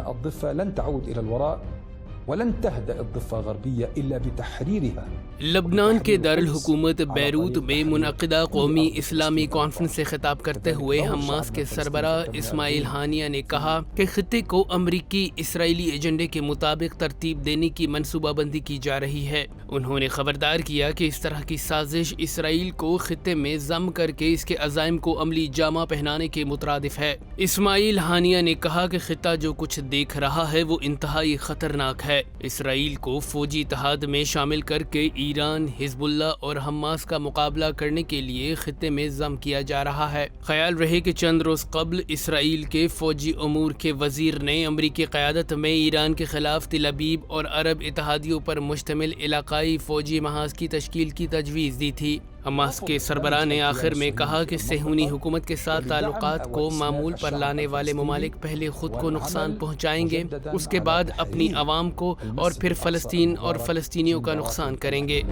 الضفة لن تعود إلى الوراء ولن تهدأ الضفة الغربية إلا بتحريرها۔ لبنان کے دارالحکومت بیروت میں منعقدہ قومی اسلامی کانفرنس سے خطاب کرتے ہوئے حماس کے سربراہ اسماعیل ہانیہ نے کہا کہ خطے کو امریکی اسرائیلی ایجنڈے کے مطابق ترتیب دینے کی منصوبہ بندی کی جا رہی ہے۔ انہوں نے خبردار کیا کہ اس طرح کی سازش اسرائیل کو خطے میں ضم کر کے اس کے عزائم کو عملی جامہ پہنانے کے مترادف ہے۔ اسماعیل ہانیہ نے کہا کہ خطہ جو کچھ دیکھ رہا ہے وہ انتہائی خطرناک ہے۔ اسرائیل کو فوجی اتحاد میں شامل کر کے ایران، حزب اللہ اور حماس کا مقابلہ کرنے کے لیے خطے میں ضم کیا جا رہا ہے۔ خیال رہے کہ چند روز قبل اسرائیل کے فوجی امور کے وزیر نے امریکی قیادت میں ایران کے خلاف تل ابیب اور عرب اتحادیوں پر مشتمل علاقائی فوجی محاذ کی تشکیل کی تجویز دی تھی۔ حماس کے سربراہ نے آخر میں کہا کہ صہیونی حکومت کے ساتھ تعلقات کو معمول پر لانے والے ممالک پہلے خود کو نقصان پہنچائیں گے، اس کے بعد اپنی عوام کو اور پھر فلسطین اور فلسطینیوں کا نقصان کریں گے۔